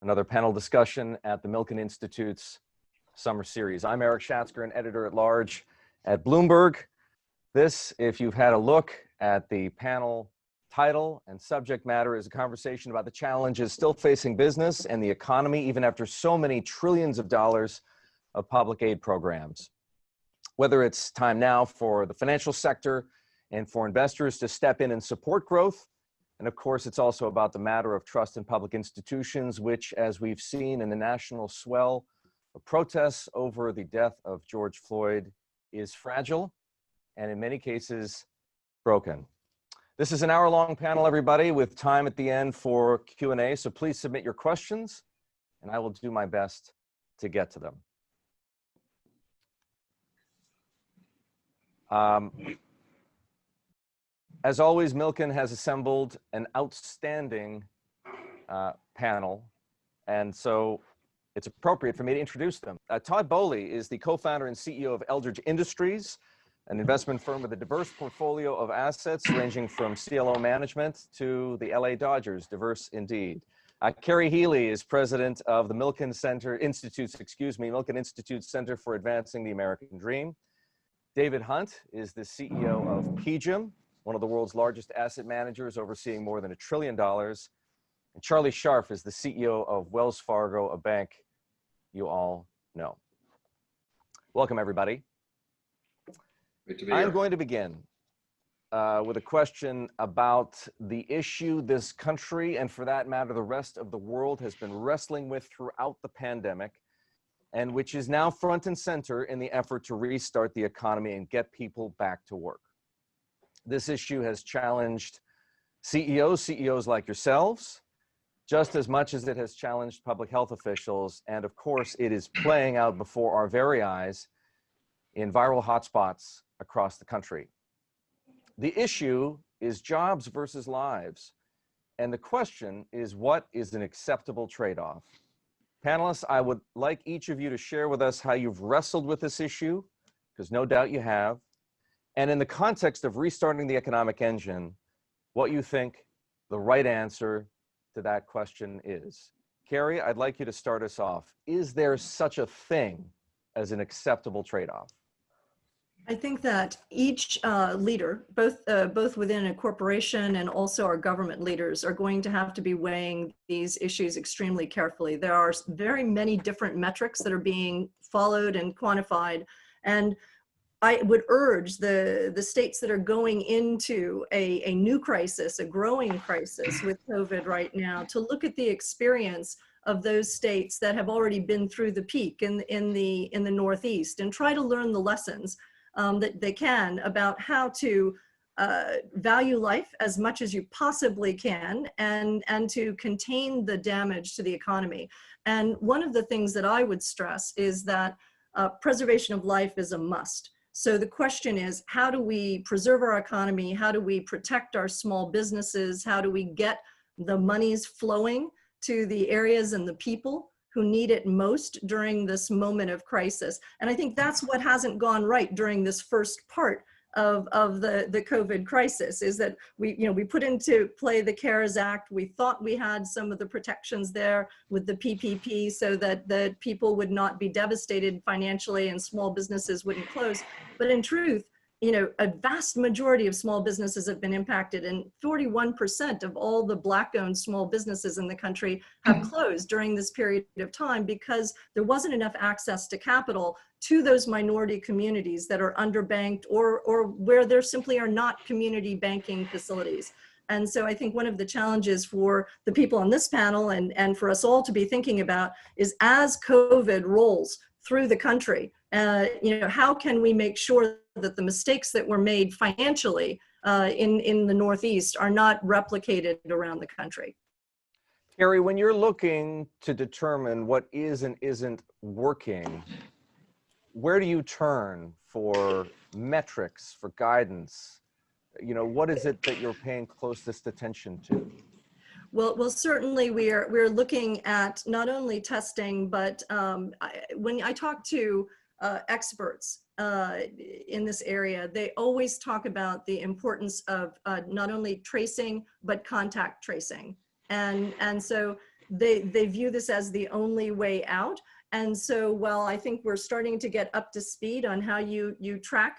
Another panel discussion at the Milken Institute's summer series. I'm Erik Schatzker, an editor-at-large at Bloomberg. This, if you've had a look at the panel title and subject matter, is a conversation about the challenges still facing business and the economy, even after so many trillions of dollars of public aid programs. Whether it's time now for the financial sector and for investors to step in and support growth, and of course, it's also about the matter of trust in public institutions, which, as we've seen in the national swell of protests over the death of George Floyd, is fragile and in many cases broken. This is an hour-long panel, everybody, with time at the end for Q&A, so please submit your questions, and I will do my best to get to them. As always, Milken has assembled an outstanding panel, and so it's appropriate for me to introduce them. Todd Boehly is the co-founder and CEO of Eldridge Industries, an investment firm with a diverse portfolio of assets ranging from CLO management to the LA Dodgers, diverse indeed. Kerry Healey is president of the Milken Institute Center for Advancing the American Dream. David Hunt is the CEO of PGIM, one of the world's largest asset managers, overseeing more than $1 trillion. And Charlie Scharf is the CEO of Wells Fargo, a bank you all know. Welcome, everybody. Great to be here. I'm going to begin with a question about the issue this country, and for that matter, the rest of the world, has been wrestling with throughout the pandemic, and which is now front and center in the effort to restart the economy and get people back to work. This issue has challenged CEOs like yourselves, just as much as it has challenged public health officials. And of course, it is playing out before our very eyes in viral hotspots across the country. The issue is jobs versus lives. And the question is, what is an acceptable trade-off? Panelists, I would like each of you to share with us how you've wrestled with this issue, because no doubt you have. And in the context of restarting the economic engine, what you think the right answer to that question is. Kerry, I'd like you to start us off. Is there such a thing as an acceptable trade-off? I think that each leader, both within a corporation and also our government leaders, are going to have to be weighing these issues extremely carefully. There are very many different metrics that are being followed and quantified, and I would urge the states that are going into a new crisis, a growing crisis with COVID right now, to look at the experience of those states that have already been through the peak in the Northeast, and try to learn the lessons that they can about how to value life as much as you possibly can, and to contain the damage to the economy. And one of the things that I would stress is that preservation of life is a must. So the question is, how do we preserve our economy? How do we protect our small businesses? How do we get the monies flowing to the areas and the people who need it most during this moment of crisis? And I think that's what hasn't gone right during this first part of the COVID crisis, is that we put into play the CARES Act. We thought we had some of the protections there with the PPP so that people would not be devastated financially and small businesses wouldn't close. But in truth, a vast majority of small businesses have been impacted, and 41% of all the Black-owned small businesses in the country have closed during this period of time because there wasn't enough access to capital to those minority communities that are underbanked or where there simply are not community banking facilities. And so I think one of the challenges for the people on this panel and for us all to be thinking about is, as COVID rolls through the country, how can we make sure that the mistakes that were made financially in the Northeast are not replicated around the country? Kerry, when you're looking to determine what is and isn't working, where do you turn for metrics, for guidance? What is it that you're paying closest attention to? Well, certainly we're looking at not only testing, but when I talk to experts in this area, they always talk about the importance of not only tracing, but contact tracing. And so they view this as the only way out. And so, while I think we're starting to get up to speed on how you track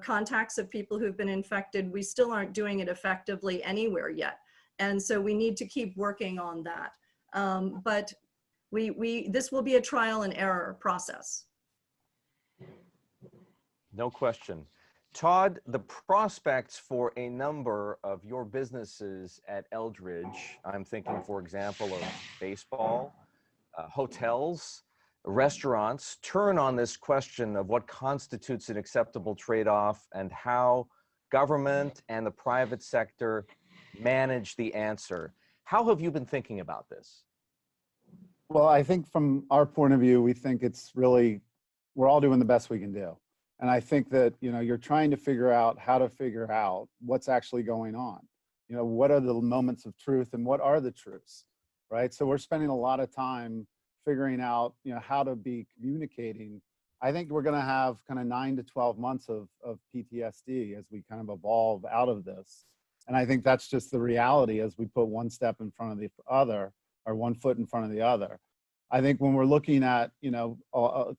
contacts of people who've been infected, we still aren't doing it effectively anywhere yet. And so we need to keep working on that. But this will be a trial and error process. No question. Todd, the prospects for a number of your businesses at Eldridge, I'm thinking, for example, of baseball, hotels, restaurants, turn on this question of what constitutes an acceptable trade-off and how government and the private sector manage the answer. How have you been thinking about this? Well, I think from our point of view, we think it's really, we're all doing the best we can do. And I think that, you're trying to figure out how to figure out what's actually going on. What are the moments of truth and what are the truths, right? So we're spending a lot of time figuring out, how to be communicating. I think we're going to have kind of 9 to 12 months of PTSD as we kind of evolve out of this. And I think that's just the reality as we put one step in front of the other, or one foot in front of the other. I think when we're looking at,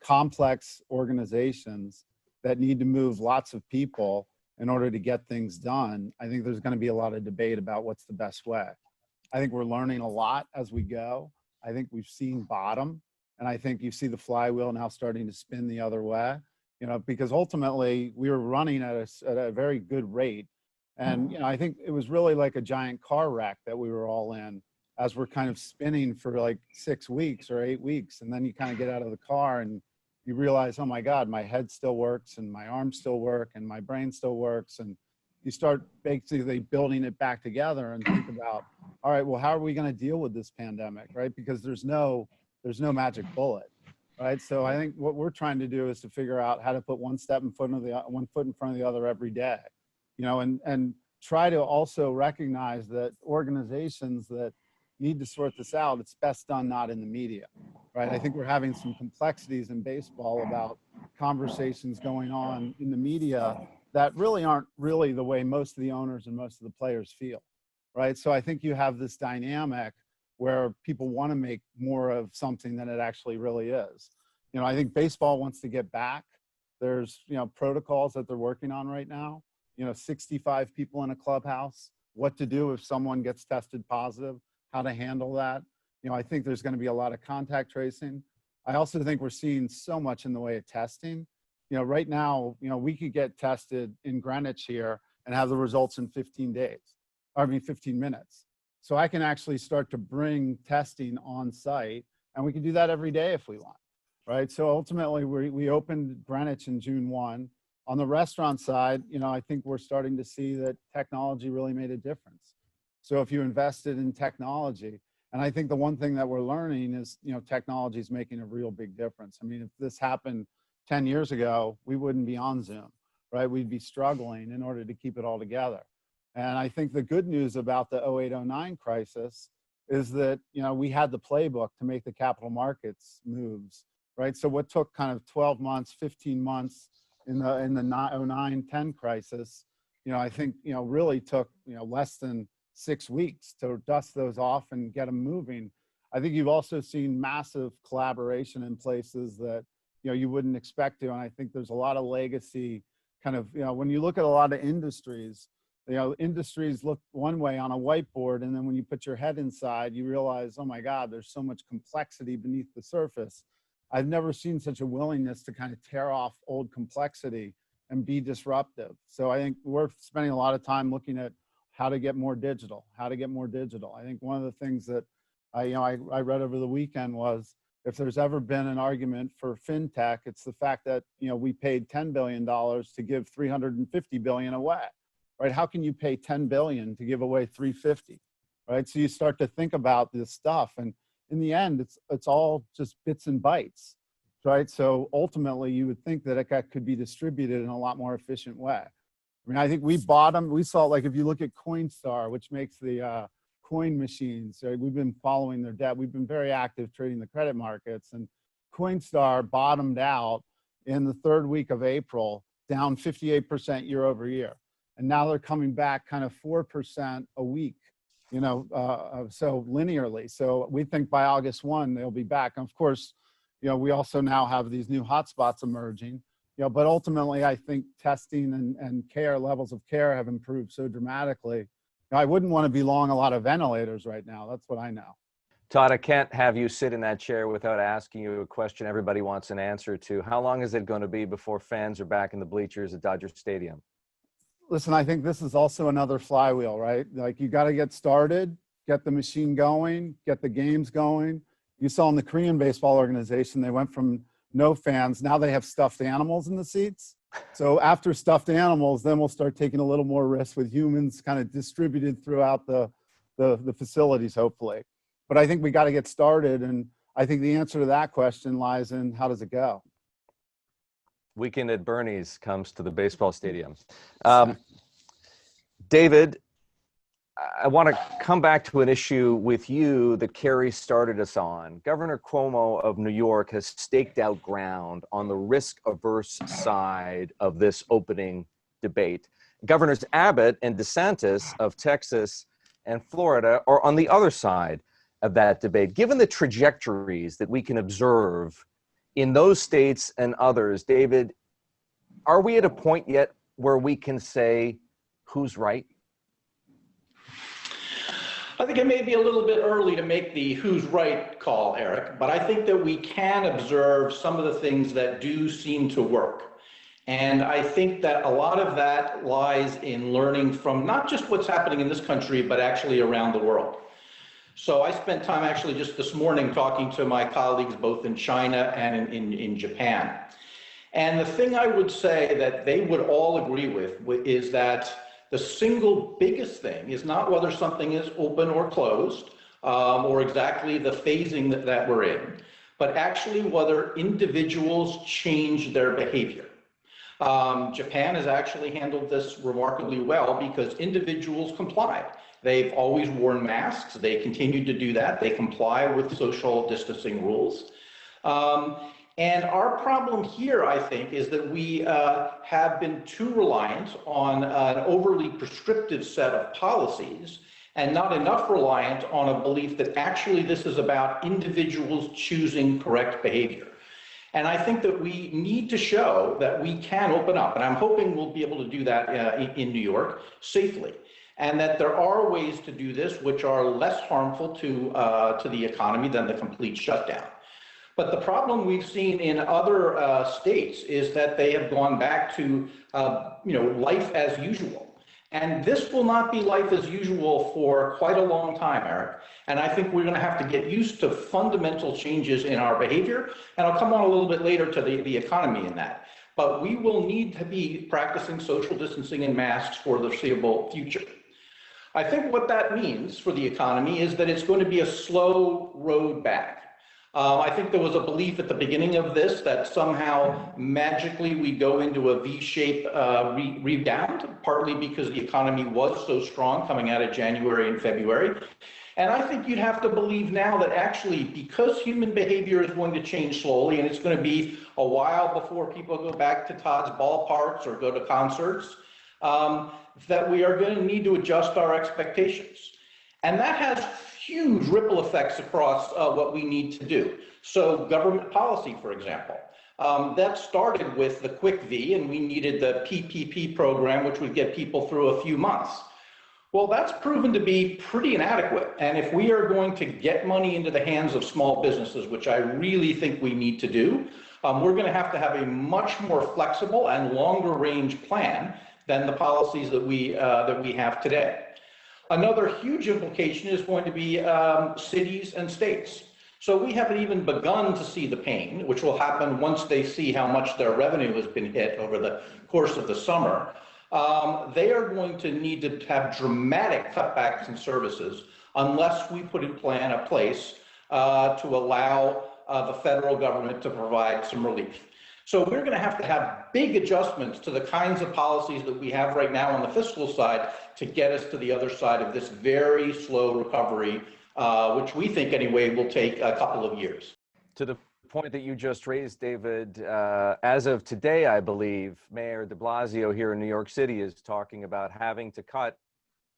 complex organizations that need to move lots of people in order to get things done, I think there's going to be a lot of debate about what's the best way. I think we're learning a lot as we go. I think we've seen bottom, and I think you see the flywheel now starting to spin the other way, because ultimately we were running at a very good rate. And, I think it was really like a giant car wreck that we were all in as we're kind of spinning for like 6 weeks or 8 weeks. And then you kind of get out of the car and you realize, oh my God, my head still works and my arms still work and my brain still works. And you start basically building it back together and think about, all right, well, how are we going to deal with this pandemic, right? Because there's no magic bullet, right? So I think what we're trying to do is to figure out how to put one foot in front of the other every day, and try to also recognize that organizations that need to sort this out, it's best done not in the media, right? I think we're having some complexities in baseball about conversations going on in the media that really aren't really the way most of the owners and most of the players feel, right? So I think you have this dynamic where people want to make more of something than it actually really is. I think baseball wants to get back. There's, protocols that they're working on right now, 65 people in a clubhouse, what to do if someone gets tested positive, how to handle that. I think there's going to be a lot of contact tracing. I also think we're seeing so much in the way of testing. Right now, we could get tested in Greenwich here and have the results in 15 minutes. So I can actually start to bring testing on site, and we can do that every day if we want, right? So ultimately, we opened Greenwich in June 1. On the restaurant side, I think we're starting to see that technology really made a difference. So if you invested in technology, and I think the one thing that we're learning is, technology is making a real big difference. I mean, if this happened 10 years ago, we wouldn't be on Zoom, right? We'd be struggling in order to keep it all together. And I think the good news about the 08-09 crisis is that, we had the playbook to make the capital markets moves, right? So what took kind of 12 months, 15 months in the 09-10 crisis, I think, really took, less than 6 weeks to dust those off and get them moving. I think you've also seen massive collaboration in places that, you wouldn't expect to. And I think there's a lot of legacy kind of, when you look at a lot of industries, industries look one way on a whiteboard. And then when you put your head inside, you realize, oh my God, there's so much complexity beneath the surface. I've never seen such a willingness to kind of tear off old complexity and be disruptive. So I think we're spending a lot of time looking at how to get more digital, I think one of the things that I read over the weekend was, if there's ever been an argument for fintech, it's the fact that, we paid $10 billion to give $350 billion away, right? How can you pay $10 billion to give away $350, right? So you start to think about this stuff, and in the end, it's all just bits and bytes, right? So ultimately, you would think that it could be distributed in a lot more efficient way. I mean, I think we saw, like, if you look at Coinstar, which makes the coin machines, right? We've been following their debt. We've been very active trading the credit markets, and Coinstar bottomed out in the third week of April, down 58% year over year. And now they're coming back kind of 4% a week, so linearly. So we think by August 1, they'll be back. And of course, we also now have these new hotspots emerging, but ultimately I think testing and care, levels of care have improved so dramatically. I wouldn't want to be long a lot of ventilators right now. That's what I know. Todd, I can't have you sit in that chair without asking you a question everybody wants an answer to. How long is it going to be before fans are back in the bleachers at Dodger Stadium? Listen, I think this is also another flywheel, right? Like you got to get started, get the machine going, get the games going. You saw in the Korean baseball organization, they went from no fans. Now they have stuffed animals in the seats. So after stuffed animals, then we'll start taking a little more risk with humans kind of distributed throughout the facilities, hopefully. But I think we got to get started. And I think the answer to that question lies in how does it go? Weekend at Bernie's comes to the baseball stadium. David, I want to come back to an issue with you that Kerry started us on. Governor Cuomo of New York has staked out ground on the risk-averse side of this opening debate. Governors Abbott and DeSantis of Texas and Florida are on the other side of that debate. Given the trajectories that we can observe in those states and others, David, are we at a point yet where we can say who's right? I think it may be a little bit early to make the who's right call, Erik, but I think that we can observe some of the things that do seem to work. And I think that a lot of that lies in learning from not just what's happening in this country, but actually around the world. So I spent time actually just this morning talking to my colleagues both in China and in Japan. And the thing I would say that they would all agree with is that the single biggest thing is not whether something is open or closed, or exactly the phasing that we're in, but actually whether individuals change their behavior. Japan has actually handled this remarkably well because individuals comply. They've always worn masks. They continue to do that. They comply with social distancing rules. And our problem here, I think, is that we have been too reliant on an overly prescriptive set of policies and not enough reliant on a belief that actually this is about individuals choosing correct behavior. And I think that we need to show that we can open up, and I'm hoping we'll be able to do that in New York safely, and that there are ways to do this which are less harmful to the economy than the complete shutdown. But the problem we've seen in other states is that they have gone back to life as usual. And this will not be life as usual for quite a long time, Erik. And I think we're going to have to get used to fundamental changes in our behavior. And I'll come on a little bit later to the economy in that. But we will need to be practicing social distancing and masks for the foreseeable future. I think what that means for the economy is that it's going to be a slow road back. I think there was a belief at the beginning of this that somehow magically we go into a V-shaped rebound, partly because the economy was so strong coming out of January and February. And I think you'd have to believe now that actually, because human behavior is going to change slowly, and it's going to be a while before people go back to Todd's ballparks or go to concerts, that we are going to need to adjust our expectations. And that has huge ripple effects across what we need to do. So government policy, for example, that started with the quick V, and we needed the PPP program, which would get people through a few months. Well, that's proven to be pretty inadequate. And if we are going to get money into the hands of small businesses, which I really think we need to do, we're going to have a much more flexible and longer range plan than the policies that we have today. Another huge implication is going to be cities and states. So we haven't even begun to see the pain, which will happen once they see how much their revenue has been hit over the course of the summer. They are going to need to have dramatic cutbacks in services unless we put in place to allow the federal government to provide some relief. So we're going to have big adjustments to the kinds of policies that we have right now on the fiscal side to get us to the other side of this very slow recovery, which we think anyway will take a couple of years. To the point that you just raised, David, as of today, I believe, Mayor de Blasio here in New York City is talking about having to cut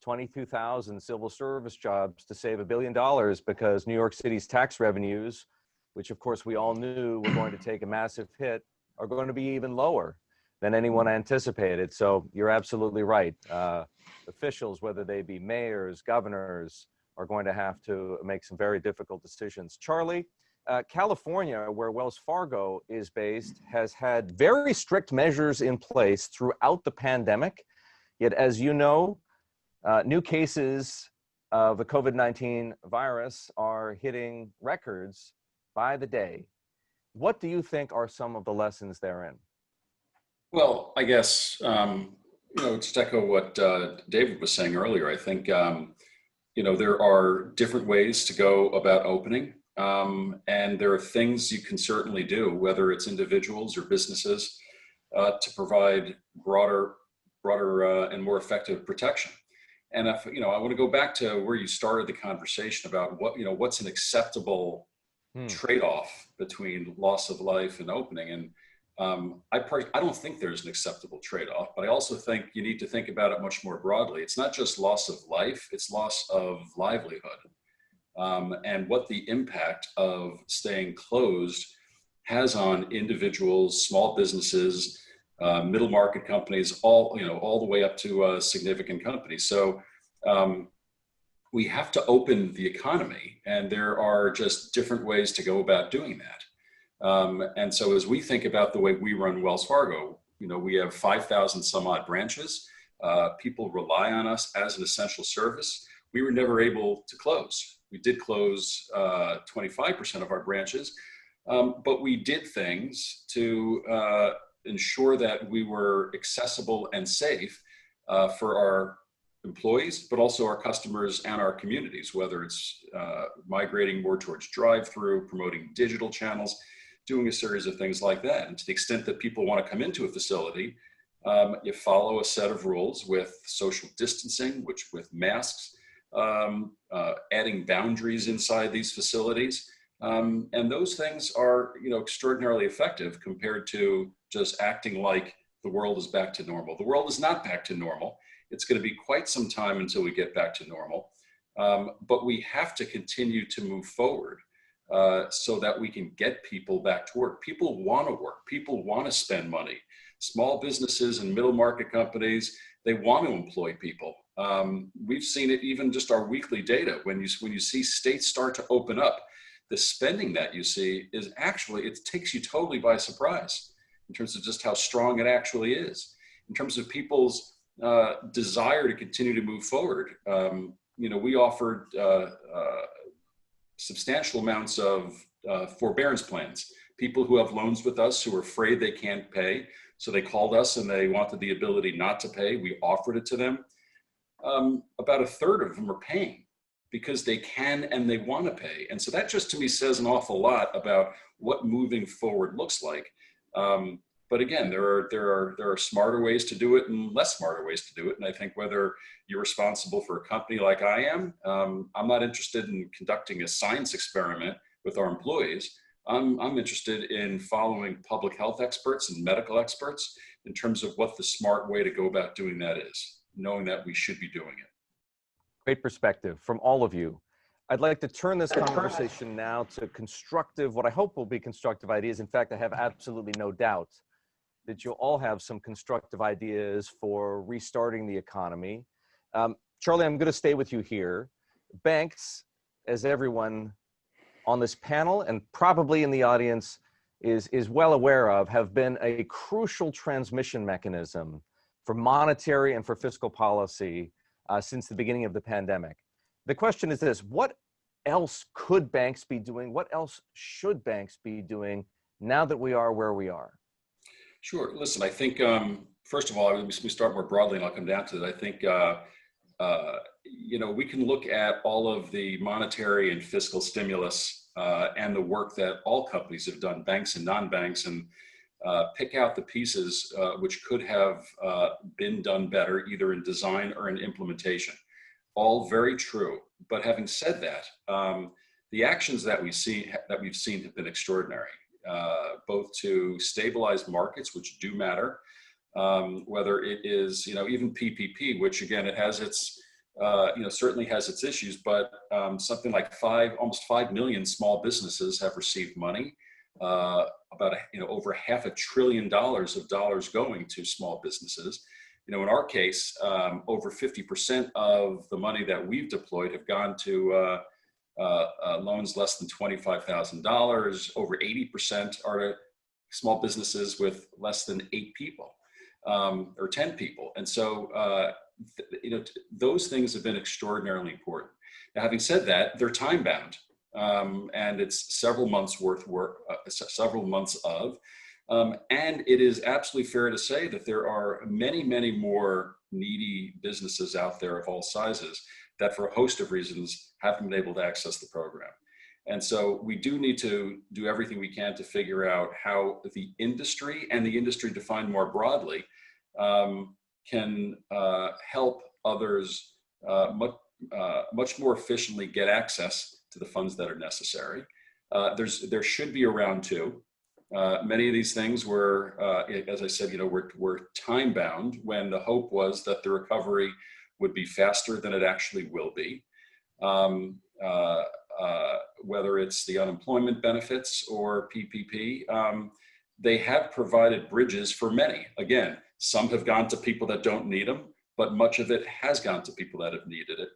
22,000 civil service jobs to save $1 billion because New York City's tax revenues, which of course we all knew were going to take a massive hit, are going to be even lower than anyone anticipated. So you're absolutely right. Officials, whether they be mayors, governors, are going to have to make some very difficult decisions. Charlie, California, where Wells Fargo is based, has had very strict measures in place throughout the pandemic. Yet, as you know, new cases of the COVID-19 virus are hitting records by the day. What do you think are some of the lessons therein? Well, I guess, just echo what David was saying earlier. I think, there are different ways to go about opening. And there are things you can certainly do, whether it's individuals or businesses, to provide broader and more effective protection. And if, I want to go back to where you started the conversation about what's an acceptable trade-off between loss of life and opening. And I don't think there's an acceptable trade-off, but I also think you need to think about it much more broadly. It's not just loss of life, it's loss of livelihood. And what the impact of staying closed has on individuals, small businesses, middle market companies, all the way up to significant companies. So we have to open the economy, and there are just different ways to go about doing that. And so as we think about the way we run Wells Fargo, we have 5,000 some odd branches. People rely on us as an essential service. We were never able to close. We did close 25% of our branches, but we did things to ensure that we were accessible and safe for our employees, but also our customers and our communities, whether it's migrating more towards drive-through, promoting digital channels, doing a series of things like that. And to the extent that people want to come into a facility, you follow a set of rules with social distancing, with masks, adding boundaries inside these facilities. And those things are, extraordinarily effective compared to just acting like the world is back to normal. The world is not back to normal. It's going to be quite some time until we get back to normal. But we have to continue to move forward so that we can get people back to work. People want to work. People want to spend money. Small businesses and middle market companies, they want to employ people. We've seen it even just our weekly data. When you see states start to open up, the spending that you see is actually, it takes you totally by surprise in terms of just how strong it actually is. In terms of people's desire to continue to move forward, we offered substantial amounts of forbearance plans. People who have loans with us who are afraid they can't pay, so they called us and they wanted the ability not to pay. We offered it to them. About a third of them are paying because they can and they want to pay. And so that just to me says an awful lot about what moving forward looks like. But again, there are smarter ways to do it and less smarter ways to do it. And I think whether you're responsible for a company like I am, I'm not interested in conducting a science experiment with our employees. I'm interested in following public health experts and medical experts in terms of what the smart way to go about doing that is, knowing that we should be doing it. Great perspective from all of you. I'd like to turn this conversation now to constructive, what I hope will be constructive ideas. In fact, I have absolutely no doubt that you'll all have some constructive ideas for restarting the economy. Charlie, I'm going to stay with you here. Banks, as everyone on this panel and probably in the audience is well aware of, have been a crucial transmission mechanism for monetary and for fiscal policy since the beginning of the pandemic. The question is this: what else could banks be doing? What else should banks be doing now that we are where we are? Sure. Listen, I think, first of all, we start more broadly and I'll come down to it. I think, we can look at all of the monetary and fiscal stimulus and the work that all companies have done, banks and non-banks, and pick out the pieces which could have been done better, either in design or in implementation. All very true. But having said that, the actions that we've seen have been extraordinary, both to stabilize markets, which do matter, whether it is even PPP, which again it has its certainly has its issues, but something like almost 5 million small businesses have received money. About over $500 billion of dollars going to small businesses. In our case, over 50% of the money that we've deployed have gone to loans less than $25,000. Over 80% are to small businesses with less than 8 people or 10 people. And so, those things have been extraordinarily important. Now, having said that, they're time bound. And it's several months worth work, several months of, and it is absolutely fair to say that there are many, many more needy businesses out there of all sizes that for a host of reasons haven't been able to access the program. And so we do need to do everything we can to figure out how the industry, and the industry defined more broadly, can help others much more efficiently get access to the funds that are necessary. There should be a round 2. Many of these things were, as I said, were time bound when the hope was that the recovery would be faster than it actually will be. Whether it's the unemployment benefits or PPP, they have provided bridges for many. Again, some have gone to people that don't need them, but much of it has gone to people that have needed it.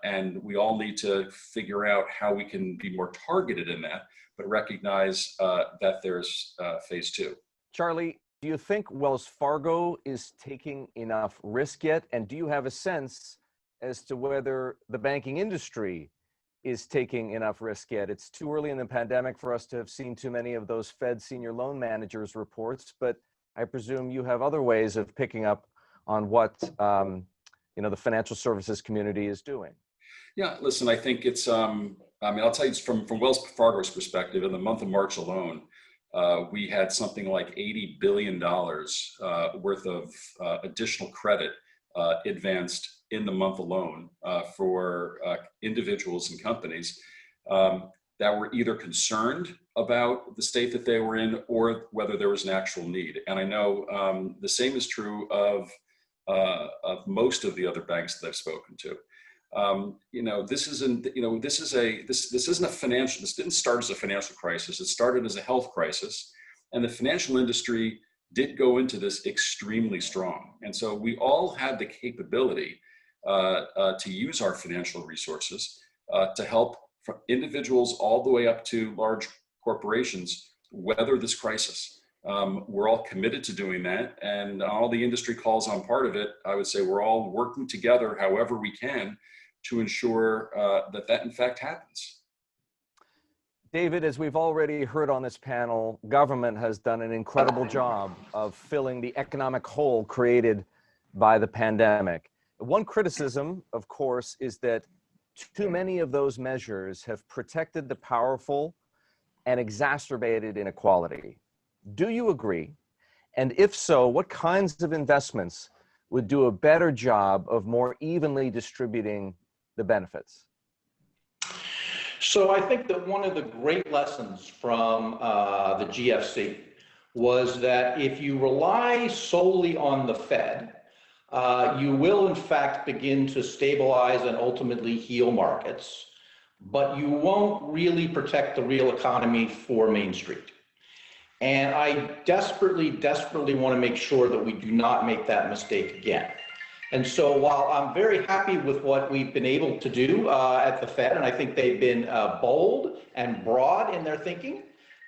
And we all need to figure out how we can be more targeted in that, but recognize that there's phase 2. Charlie, do you think Wells Fargo is taking enough risk yet? And do you have a sense as to whether the banking industry is taking enough risk yet? It's too early in the pandemic for us to have seen too many of those Fed senior loan managers' reports, but I presume you have other ways of picking up on what the financial services community is doing. Yeah, listen, I think it's, I'll tell you from Wells Fargo's perspective, in the month of March alone, we had something like $80 billion worth of additional credit advanced in the month alone for individuals and companies that were either concerned about the state that they were in or whether there was an actual need. And I know the same is true of most of the other banks that I've spoken to. This isn't a financial, this didn't start as a financial crisis. It started as a health crisis, and the financial industry did go into this extremely strong. And so we all had the capability to use our financial resources to help from individuals all the way up to large corporations weather this crisis. We're all committed to doing that, and all the industry calls on part of it. I would say we're all working together however we can to ensure that in fact happens. David, as we've already heard on this panel, government has done an incredible job of filling the economic hole created by the pandemic. One criticism, of course, is that too many of those measures have protected the powerful and exacerbated inequality. Do you agree? And if so, what kinds of investments would do a better job of more evenly distributing the benefits? So I think that one of the great lessons from the GFC was that if you rely solely on the Fed, you will in fact begin to stabilize and ultimately heal markets, but you won't really protect the real economy for Main Street. And I desperately want to make sure that we do not make that mistake again. And so while I'm very happy with what we've been able to do at the Fed, and I think they've been bold and broad in their thinking,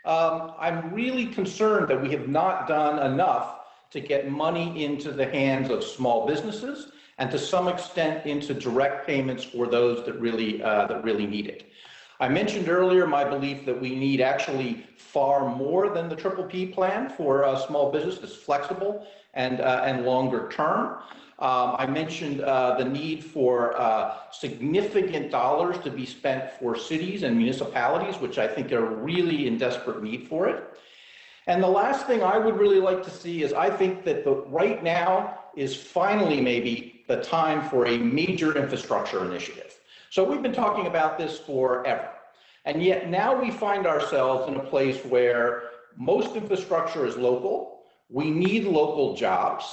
I'm really concerned that we have not done enough to get money into the hands of small businesses and to some extent into direct payments for those that really need it. I mentioned earlier my belief that we need actually far more than the PPP plan for small business that's flexible and longer term. I mentioned the need for significant dollars to be spent for cities and municipalities, which I think are really in desperate need for it. And the last thing I would really like to see is I think that right now is finally maybe the time for a major infrastructure initiative. So we've been talking about this forever. And yet now we find ourselves in a place where most infrastructure is local. We need local jobs.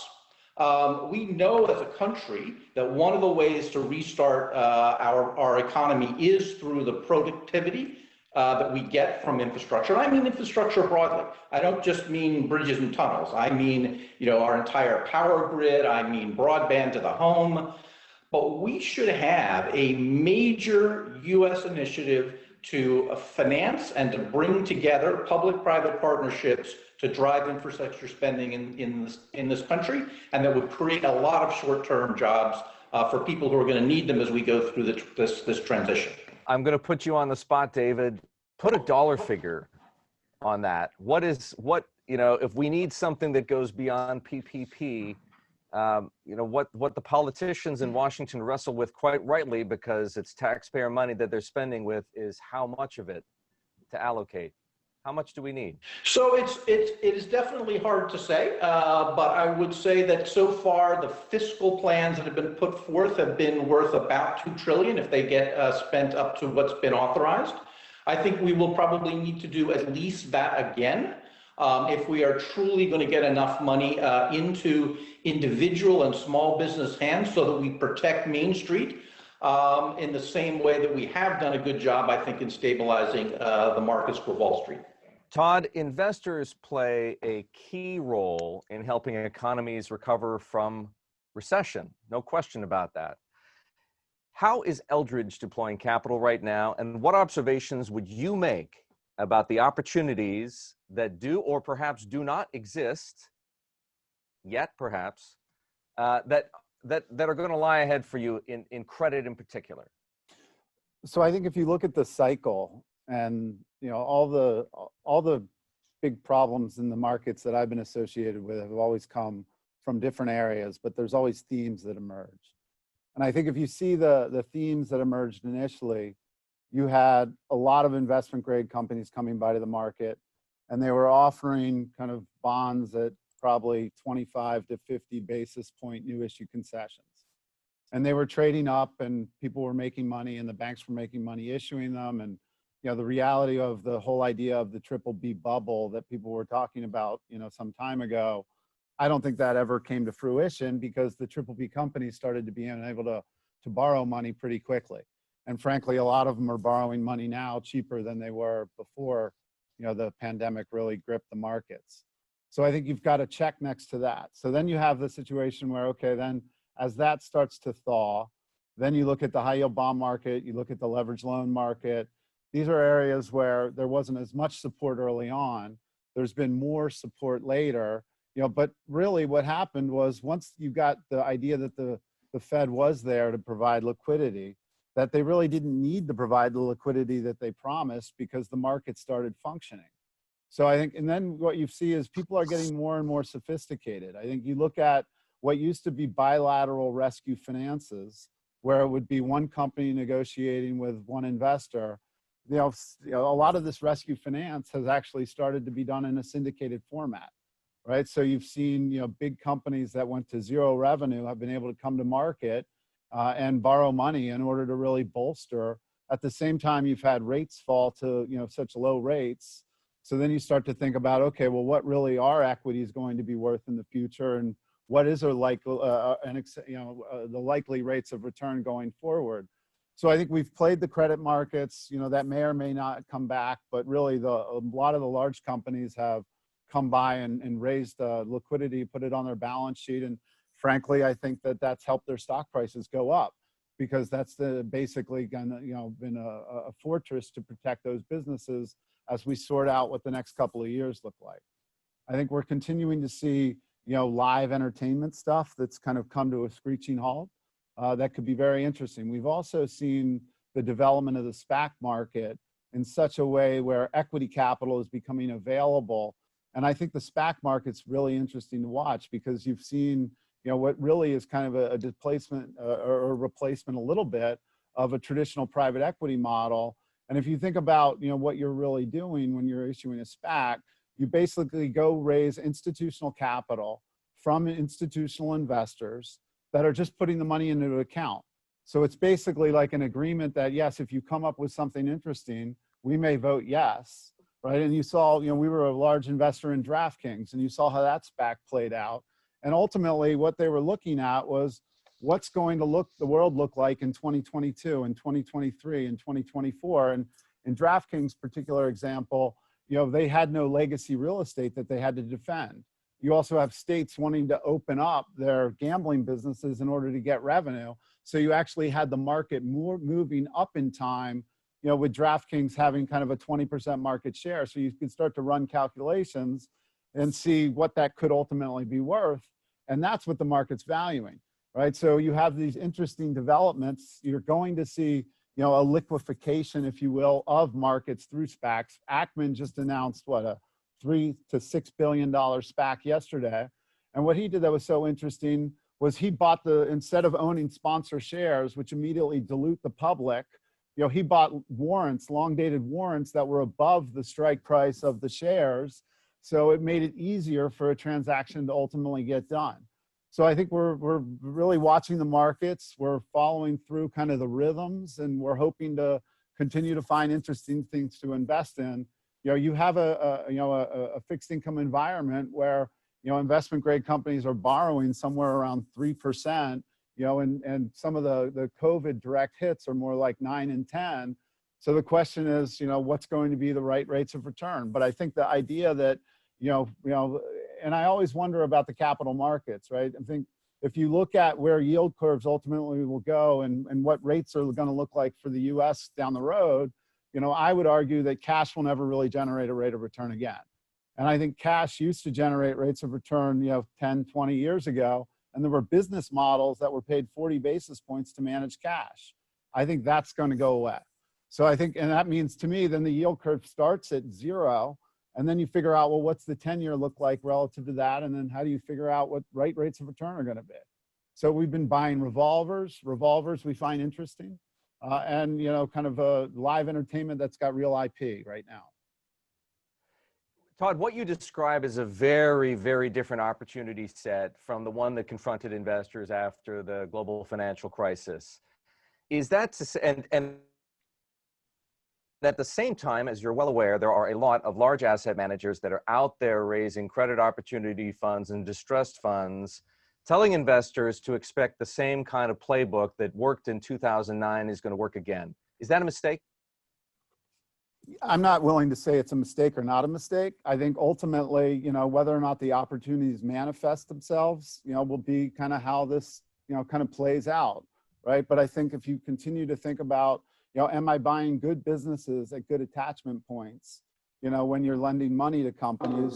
We know as a country that one of the ways to restart our economy is through the productivity that we get from infrastructure. And I mean infrastructure broadly. I don't just mean bridges and tunnels. I mean, our entire power grid. I mean broadband to the home. But we should have a major U.S. initiative to finance and to bring together public-private partnerships to drive infrastructure spending in this country, and that would create a lot of short-term jobs for people who are going to need them as we go through this transition. I'm going to put you on the spot, David. Put a dollar figure on that. If we need something that goes beyond PPP, what the politicians in Washington wrestle with quite rightly, because it's taxpayer money that they're spending with, is how much of it to allocate. How much do we need? So it is definitely hard to say, but I would say that so far the fiscal plans that have been put forth have been worth about $2 trillion if they get spent up to what's been authorized. I think we will probably need to do at least that again if we are truly going to get enough money into individual and small business hands so that we protect Main Street in the same way that we have done a good job, I think, in stabilizing the markets for Wall Street. Todd, investors play a key role in helping economies recover from recession. No question about that. How is Eldridge deploying capital right now, and what observations would you make about the opportunities that do or perhaps do not exist yet, perhaps, that are going to lie ahead for you in credit in particular? So I think if you look at the cycle and all the big problems in the markets that I've been associated with have always come from different areas, but there's always themes that emerge. And I think if you see the themes that emerged initially, you had a lot of investment grade companies coming by to the market, and they were offering kind of bonds at probably 25 to 50 basis point new issue concessions. And they were trading up, and people were making money, and the banks were making money issuing them. And the reality of the whole idea of the triple B bubble that people were talking about some time ago, I don't think that ever came to fruition, because the triple B companies started to be able to borrow money pretty quickly. And frankly, a lot of them are borrowing money now cheaper than they were before the pandemic really gripped the markets. So I think you've got a check next to that. So then you have the situation where, okay, then as that starts to thaw, then you look at the high yield bond market, you look at the leverage loan market. These are areas where there wasn't as much support early on. There's been more support later, but really what happened was, once you got the idea that the Fed was there to provide liquidity, that they really didn't need to provide the liquidity that they promised, because the market started functioning. So I think, and then what you see is people are getting more and more sophisticated. I think you look at what used to be bilateral rescue finances, where it would be one company negotiating with one investor. A lot of this rescue finance has actually started to be done in a syndicated format, right? So you've seen, big companies that went to zero revenue have been able to come to market and borrow money in order to really bolster. At the same time, you've had rates fall to, such low rates. So then you start to think about, okay, well, what really are equities going to be worth in the future, and what is the likely rates of return going forward? So I think we've played the credit markets, that may or may not come back, but really a lot of the large companies have come by and raised liquidity, put it on their balance sheet. And frankly, I think that that's helped their stock prices go up, because that's basically been a fortress to protect those businesses as we sort out what the next couple of years look like. I think we're continuing to see, live entertainment stuff that's kind of come to a screeching halt. That could be very interesting. We've also seen the development of the SPAC market in such a way where equity capital is becoming available. And I think the SPAC market's really interesting to watch, because you've seen, what really is kind of a displacement or a replacement a little bit of a traditional private equity model. And if you think about, what you're really doing when you're issuing a SPAC, you basically go raise institutional capital from institutional investors that are just putting the money into an account. So it's basically like an agreement that, yes, if you come up with something interesting, we may vote yes, right? And you saw, we were a large investor in DraftKings, and you saw how that SPAC played out. And ultimately what they were looking at was what's going to the world look like in 2022 and 2023 and 2024. And in DraftKings' particular example, you know, they had no legacy real estate that they had to defend. You also have states wanting to open up their gambling businesses in order to get revenue. So you actually had the market moving up in time, you know, with DraftKings having kind of a 20% market share. So you can start to run calculations and see what that could ultimately be worth. And that's what the market's valuing, right? So you have these interesting developments. You're going to see, you know, a liquefaction, if you will, of markets through SPACs. Ackman just announced what, a $3 to $6 billion SPAC yesterday. And what he did that was so interesting was he bought instead of owning sponsor shares, which immediately dilute the public, you know, he bought warrants, long dated warrants that were above the strike price of the shares. So it made it easier for a transaction to ultimately get done. So I think we're really watching the markets. We're following through kind of the rhythms, and we're hoping to continue to find interesting things to invest in. You know, you have a fixed income environment where, you know, investment grade companies are borrowing somewhere around 3%, you know, and some of the COVID direct hits are more like 9 and 10. So the question is, you know, what's going to be the right rates of return? But I think the idea that, you know, and I always wonder about the capital markets, right? I think if you look at where yield curves ultimately will go and what rates are going to look like for the US down the road, you know, I would argue that cash will never really generate a rate of return again. And I think cash used to generate rates of return, you know, 10, 20 years ago, and there were business models that were paid 40 basis points to manage cash. I think that's going to go away. So I think, and that means to me, then the yield curve starts at 0, and then you figure out, well, what's the 10-year look like relative to that? And then how do you figure out what rates of return are going to be? So we've been buying revolvers we find interesting, and, you know, kind of a live entertainment that's got real IP right now. Todd, what you describe is a very, very different opportunity set from the one that confronted investors after the global financial crisis. Is that, and at the same time, as you're well aware, there are a lot of large asset managers that are out there raising credit opportunity funds and distressed funds, telling investors to expect the same kind of playbook that worked in 2009 is going to work again. Is that a mistake? I'm not willing to say it's a mistake or not a mistake. I think ultimately, you know, whether or not the opportunities manifest themselves, you know, will be kind of how this, you know, kind of plays out, right? But I think if you continue to think about, you know, am I buying good businesses at good attachment points, you know, when you're lending money to companies,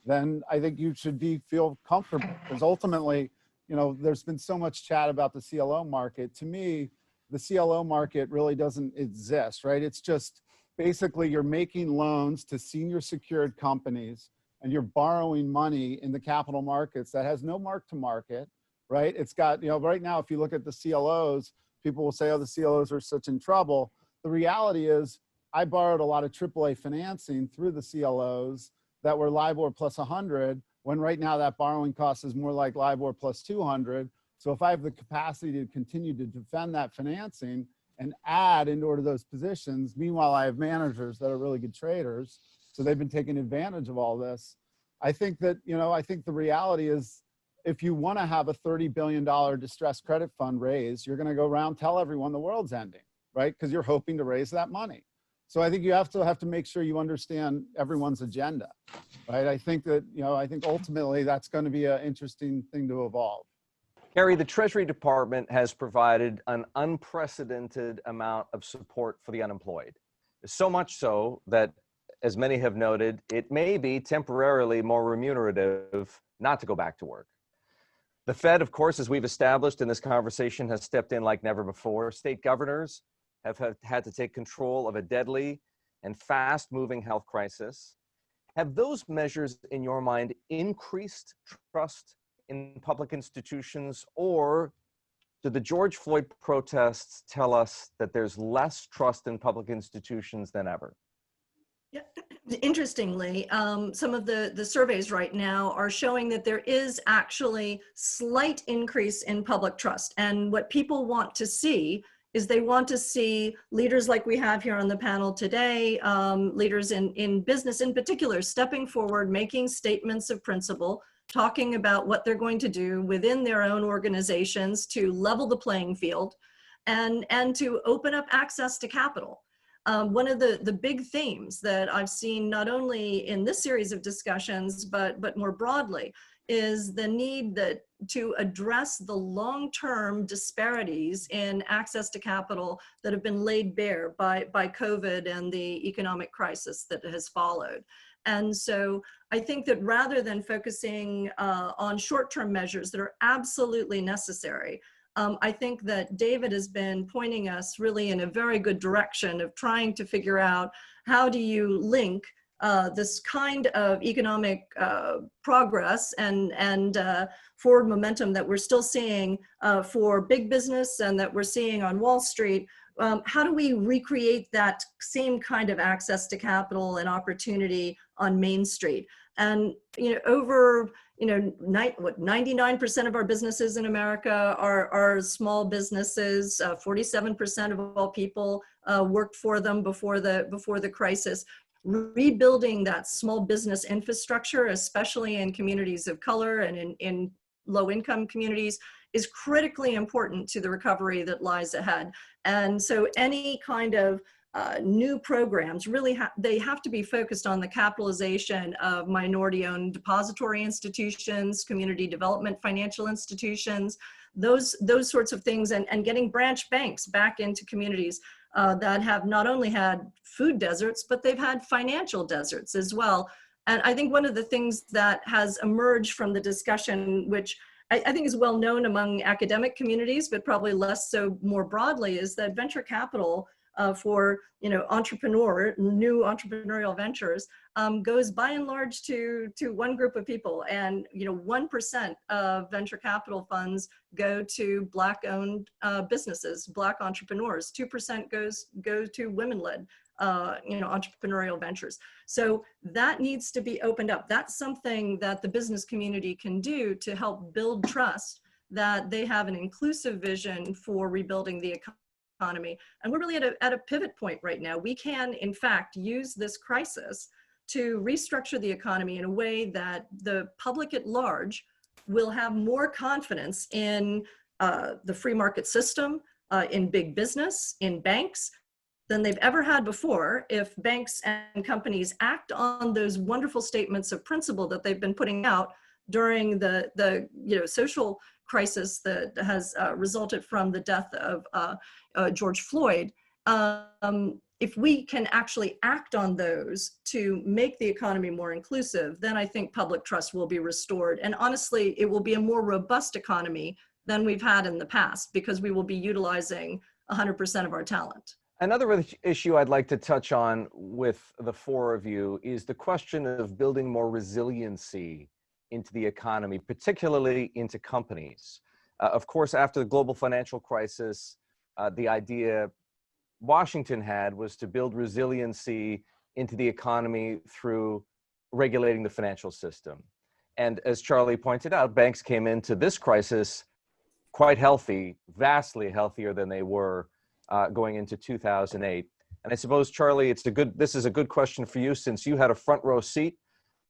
then I think you should feel comfortable, because ultimately, you know, there's been so much chat about the CLO market. To me, the CLO market really doesn't exist, right? It's just basically you're making loans to senior secured companies and you're borrowing money in the capital markets that has no mark to market, right? It's got, you know, right now, if you look at the CLOs, people will say, oh, the CLOs are such in trouble. The reality is I borrowed a lot of AAA financing through the CLOs that were LIBOR plus 100, when right now that borrowing cost is more like LIBOR plus 200. So if I have the capacity to continue to defend that financing and add into order those positions, meanwhile, I have managers that are really good traders, so they've been taking advantage of all this. I think that, you know, I think the reality is if you want to have a $30 billion distressed credit fund raise, you're going to go around, tell everyone the world's ending, right? Because you're hoping to raise that money. So I think you have to make sure you understand everyone's agenda, right? I think that, you know, I think ultimately that's going to be an interesting thing to evolve. Kerry, the Treasury Department has provided an unprecedented amount of support for the unemployed. So much so that, as many have noted, it may be temporarily more remunerative not to go back to work. The Fed, of course, as we've established in this conversation, has stepped in like never before. State governors have had to take control of a deadly and fast-moving health crisis. Have those measures, in your mind, increased trust in public institutions, or do the George Floyd protests tell us that there's less trust in public institutions than ever? Yeah. Interestingly, some of the surveys right now are showing that there is actually slight increase in public trust. And what people want to see is they want to see leaders like we have here on the panel today, leaders in business in particular, stepping forward, making statements of principle talking about what they're going to do within their own organizations to level the playing field and to open up access to capital. One of the big themes that I've seen not only in this series of discussions, but more broadly, is the need to address the long-term disparities in access to capital that have been laid bare by COVID and the economic crisis that has followed. And so I think that rather than focusing on short-term measures that are absolutely necessary, I think that David has been pointing us really in a very good direction of trying to figure out how do you link this kind of economic progress and forward momentum that we're still seeing for big business and that we're seeing on Wall Street. How do we recreate that same kind of access to capital and opportunity on Main Street? And over 99% of our businesses in America are small businesses. 47% of all people worked for them before the crisis. Rebuilding that small business infrastructure, especially in communities of color and in low-income communities, is critically important to the recovery that lies ahead. And so any kind of new programs really they have to be focused on the capitalization of minority-owned depository institutions, community development financial institutions, those sorts of things, and getting branch banks back into communities that have not only had food deserts, but they've had financial deserts as well. And I think one of the things that has emerged from the discussion, which I think is well known among academic communities, but probably less so more broadly, is that venture capital for new entrepreneurial ventures goes by and large to one group of people, and 1% of venture capital funds go to Black-owned businesses, Black entrepreneurs. 2% go to women-led entrepreneurial ventures. So that needs to be opened up. That's something that the business community can do to help build trust that they have an inclusive vision for rebuilding the economy. And we're really at a pivot point right now. We can, in fact, use this crisis to restructure the economy in a way that the public at large will have more confidence in the free market system, in big business, in banks, than they've ever had before, if banks and companies act on those wonderful statements of principle that they've been putting out during the social crisis that has resulted from the death of George Floyd. If we can actually act on those to make the economy more inclusive, then I think public trust will be restored. And honestly, it will be a more robust economy than we've had in the past, because we will be utilizing 100% of our talent. Another issue I'd like to touch on with the four of you is the question of building more resiliency into the economy, particularly into companies. Of course, after the global financial crisis, the idea Washington had was to build resiliency into the economy through regulating the financial system. And as Charlie pointed out, banks came into this crisis quite healthy, vastly healthier than they were going into 2008. And I suppose, Charlie, this is a good question for you, since you had a front row seat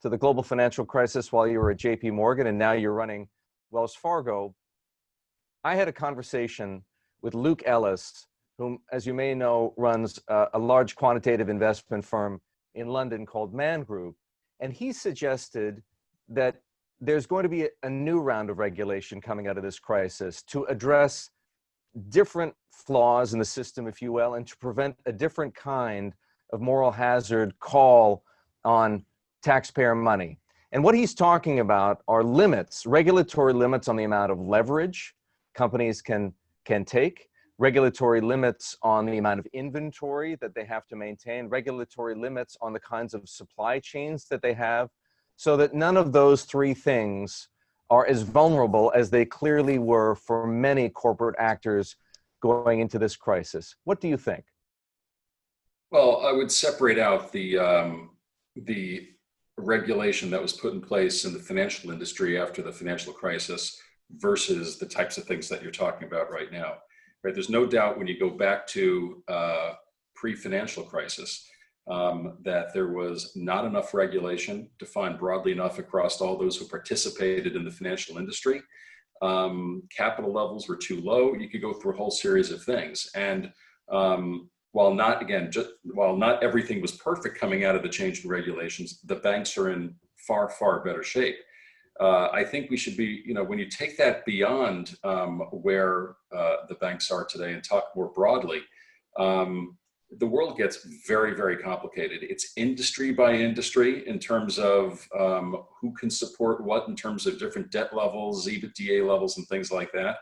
to the global financial crisis while you were at JP Morgan, and now you're running Wells Fargo. I had a conversation with Luke Ellis, whom, as you may know, runs a large quantitative investment firm in London called Man Group. And he suggested that there's going to be a new round of regulation coming out of this crisis to address different flaws in the system, if you will, and to prevent a different kind of moral hazard call on taxpayer money. And what he's talking about are limits, regulatory limits on the amount of leverage companies can take, regulatory limits on the amount of inventory that they have to maintain, regulatory limits on the kinds of supply chains that they have, so that none of those three things are as vulnerable as they clearly were for many corporate actors going into this crisis. What do you think? Well, I would separate out the regulation that was put in place in the financial industry after the financial crisis versus the types of things that you're talking about right now. Right? There's no doubt when you go back to pre-financial crisis, that there was not enough regulation defined broadly enough across all those who participated in the financial industry. Capital levels were too low. You could go through a whole series of things. And while not, again, while not everything was perfect coming out of the change in regulations, the banks are in far, far better shape. I think we should be, when you take that beyond where the banks are today and talk more broadly, the world gets very, very complicated. It's industry by industry in terms of who can support what in terms of different debt levels, EBITDA levels, and things like that.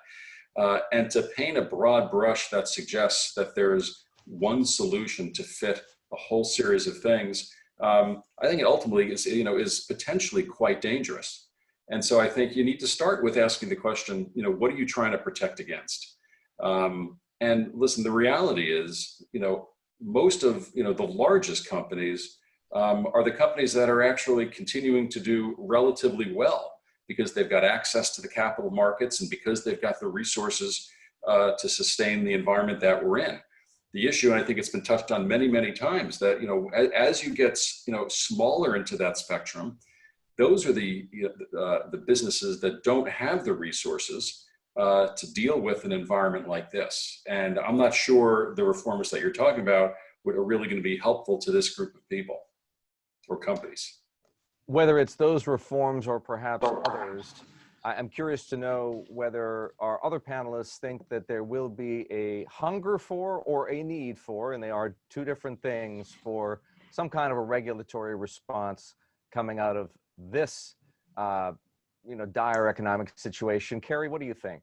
And to paint a broad brush that suggests that there's one solution to fit a whole series of things, I think it ultimately is potentially quite dangerous. And so I think you need to start with asking the question, what are you trying to protect against? And listen, the reality is, most of the largest companies are the companies that are actually continuing to do relatively well because they've got access to the capital markets and because they've got the resources to sustain the environment that we're in. The issue, and I think it's been touched on many, many times, that as you get smaller into that spectrum, those are the businesses that don't have the resources to deal with an environment like this. And I'm not sure the reforms that you're talking about are really going to be helpful to this group of people or companies. Whether it's those reforms or perhaps others, I'm curious to know whether our other panelists think that there will be a hunger for or a need for, and they are two different things, for some kind of a regulatory response coming out of this dire economic situation. Kerry, what do you think?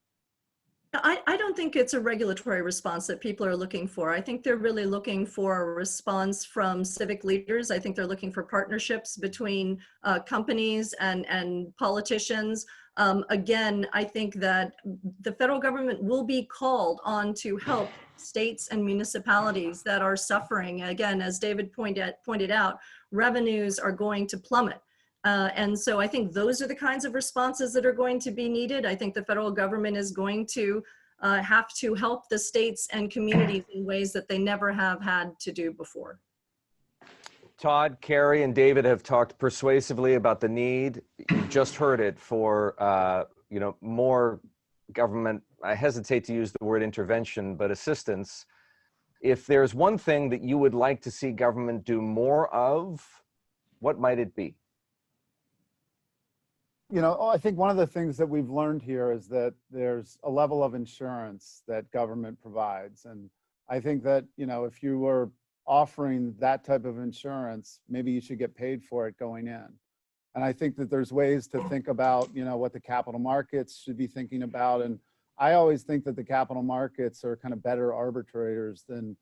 I don't think it's a regulatory response that people are looking for. I think they're really looking for a response from civic leaders. I think they're looking for partnerships between companies and politicians. Again, I think that the federal government will be called on to help states and municipalities that are suffering. Again, as David pointed out, revenues are going to plummet. And so I think those are the kinds of responses that are going to be needed. I think the federal government is going to have to help the states and communities in ways that they never have had to do before. Todd, Kerry, and David have talked persuasively about the need. You just heard it for more government. I hesitate to use the word intervention, but assistance. If there's one thing that you would like to see government do more of, what might it be? I think one of the things that we've learned here is that there's a level of insurance that government provides. And I think that, if you were offering that type of insurance, maybe you should get paid for it going in. And I think that there's ways to think about, what the capital markets should be thinking about. And I always think that the capital markets are kind of better arbitrators than,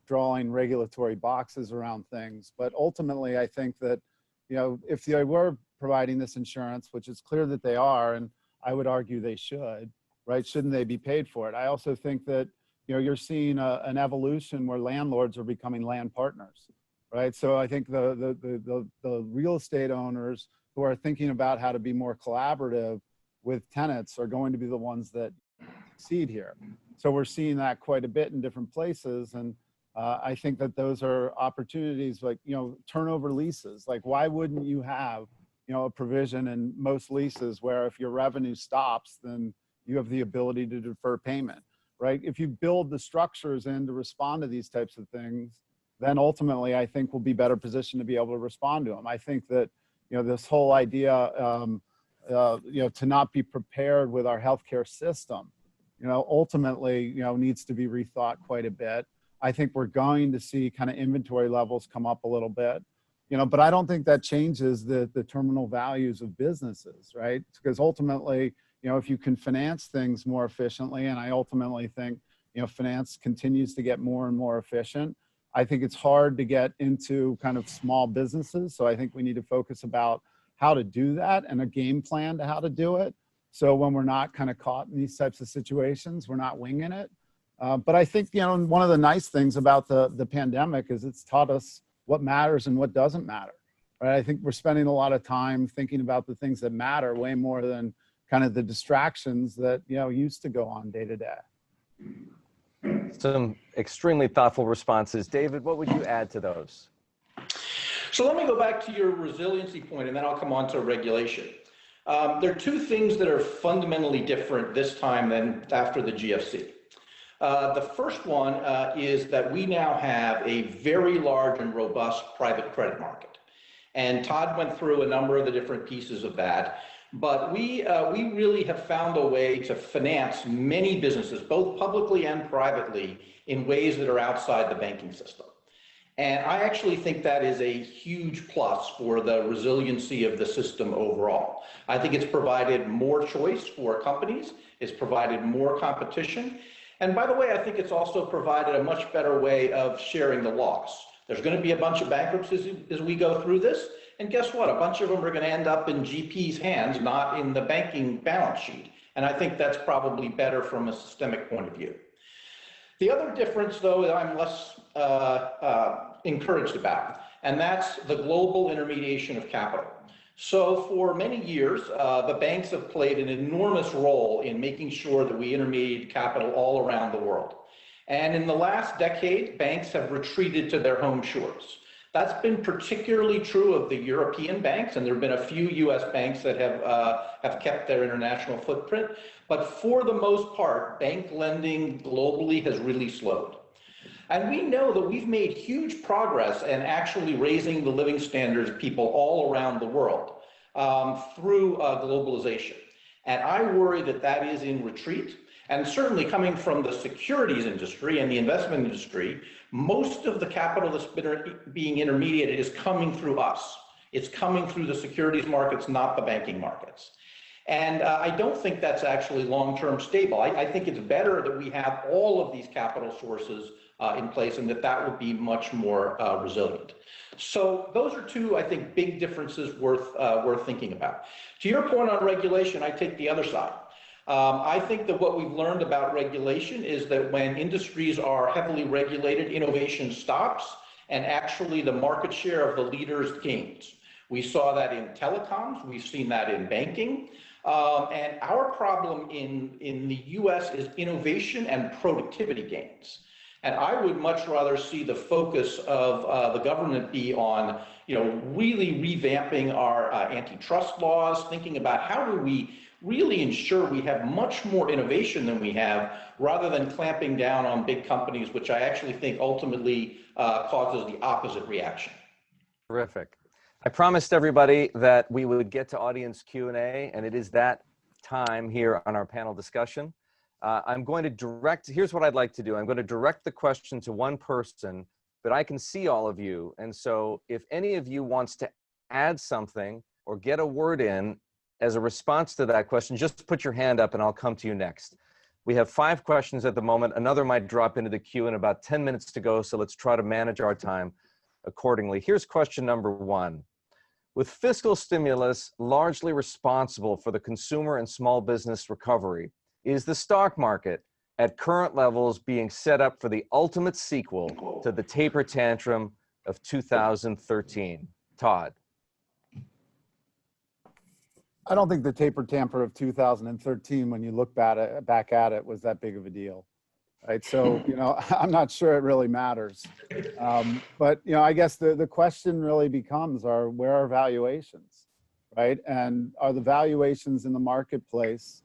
drawing regulatory boxes around things. But ultimately, I think that, if they were providing this insurance, which is clear that they are, and I would argue they should, right? Shouldn't they be paid for it? I also think that, you're seeing an evolution where landlords are becoming land partners, right? So I think the real estate owners who are thinking about how to be more collaborative with tenants are going to be the ones that succeed here. So we're seeing that quite a bit in different places. And I think that those are opportunities like, turnover leases. Like, why wouldn't you have, a provision in most leases where if your revenue stops, then you have the ability to defer payment, right? If you build the structures in to respond to these types of things, then ultimately I think we'll be better positioned to be able to respond to them. I think that, this whole idea, to not be prepared with our healthcare system, ultimately, needs to be rethought quite a bit. I think we're going to see kind of inventory levels come up a little bit, but I don't think that changes the terminal values of businesses, right? Because ultimately, if you can finance things more efficiently, and I ultimately think, finance continues to get more and more efficient, I think it's hard to get into kind of small businesses. So I think we need to focus about how to do that and a game plan to how to do it. So when we're not kind of caught in these types of situations, we're not winging it. But I think, one of the nice things about the pandemic is it's taught us what matters and what doesn't matter, right? I think we're spending a lot of time thinking about the things that matter way more than kind of the distractions that, used to go on day to day. Some extremely thoughtful responses. David, what would you add to those? So let me go back to your resiliency point, and then I'll come on to regulation. There are two things that are fundamentally different this time than after the GFC. The first one is that we now have a very large and robust private credit market. And Todd went through a number of the different pieces of that. But we really have found a way to finance many businesses, both publicly and privately, in ways that are outside the banking system. And I actually think that is a huge plus for the resiliency of the system overall. I think it's provided more choice for companies. It's provided more competition. And by the way, I think it's also provided a much better way of sharing the loss. There's going to be a bunch of bankruptcies as we go through this. And guess what? A bunch of them are going to end up in GP's hands, not in the banking balance sheet. And I think that's probably better from a systemic point of view. The other difference, though, that I'm less encouraged about, and that's the global intermediation of capital. So for many years, the banks have played an enormous role in making sure that we intermediate capital all around the world. And in the last decade, banks have retreated to their home shores. That's been particularly true of the European banks, and there have been a few US banks that have kept their international footprint. But for the most part, bank lending globally has really slowed. And we know that we've made huge progress in actually raising the living standards of people all around the world through globalization. And I worry that that is in retreat. And certainly coming from the securities industry and the investment industry, most of the capital that's being intermediated is coming through us. It's coming through the securities markets, not the banking markets. And I don't think that's actually long-term stable. I think it's better that we have all of these capital sources in place, and that would be much more resilient. So those are two, I think, big differences worth thinking about. To your point on regulation, I take the other side. I think that what we've learned about regulation is that when industries are heavily regulated, innovation stops, and actually the market share of the leaders gains. We saw that in telecoms, we've seen that in banking, and our problem in the US is innovation and productivity gains. And I would much rather see the focus of the government be on, really revamping our antitrust laws, thinking about how do we really ensure we have much more innovation than we have, rather than clamping down on big companies, which I actually think ultimately causes the opposite reaction. Terrific. I promised everybody that we would get to audience Q&A, and it is that time here on our panel discussion. I'm going to here's what I'd like to do. I'm going to direct the question to one person, but I can see all of you. And so if any of you wants to add something or get a word in as a response to that question, just put your hand up and I'll come to you next. We have 5 questions at the moment. Another might drop into the queue in about 10 minutes to go, so let's try to manage our time accordingly. Here's question number 1. With fiscal stimulus largely responsible for the consumer and small business recovery, is the stock market at current levels being set up for the ultimate sequel to the taper tantrum of 2013? Todd. I don't think the taper tantrum of 2013, when you look back at it, was that big of a deal, right? So, I'm not sure it really matters. But, I guess the question really becomes, where are valuations, right? And are the valuations in the marketplace,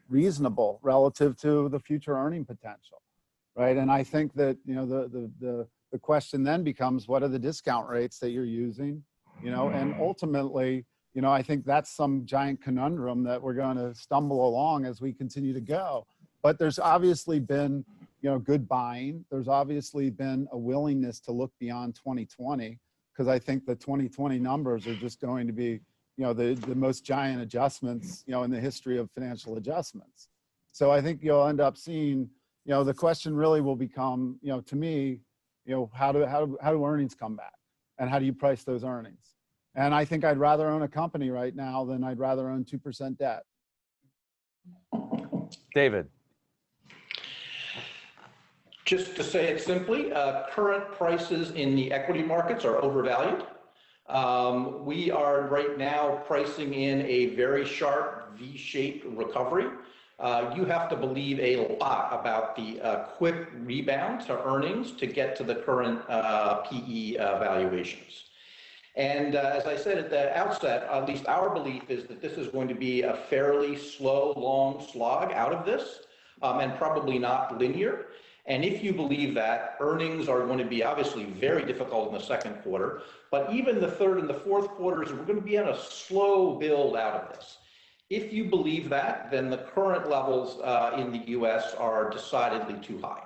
reasonable relative to the future earning potential, right? And I think that, the question then becomes, what are the discount rates that you're using, and ultimately, I think that's some giant conundrum that we're going to stumble along as we continue to go. But there's obviously been, good buying. There's obviously been a willingness to look beyond 2020, because I think the 2020 numbers are just going to be, the most giant adjustments, in the history of financial adjustments. So I think you'll end up seeing, the question really will become, to me, how do earnings come back, and how do you price those earnings? And I think I'd rather own a company right now than I'd rather own 2% debt. David. Just to say it simply, current prices in the equity markets are overvalued. We are right now pricing in a very sharp V-shaped recovery. You have to believe a lot about the quick rebound to earnings to get to the current PE valuations. And as I said at the outset, at least our belief is that this is going to be a fairly slow, long slog out of this, and probably not linear. And if you believe that, earnings are going to be obviously very difficult in the second quarter, but even the third and the fourth quarters, we're going to be on a slow build out of this. If you believe that, then the current levels in the US are decidedly too high.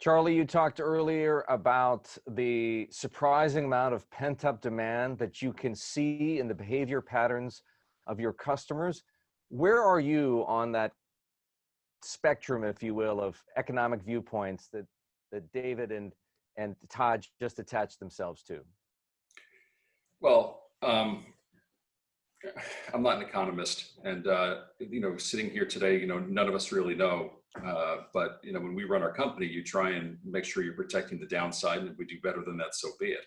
Charlie, you talked earlier about the surprising amount of pent-up demand that you can see in the behavior patterns of your customers. Where are you on that spectrum, if you will, of economic viewpoints that David and Todd just attached themselves to? Well, I'm not an economist, and sitting here today, none of us really know. But when we run our company, you try and make sure you're protecting the downside, and if we do better than that, so be it.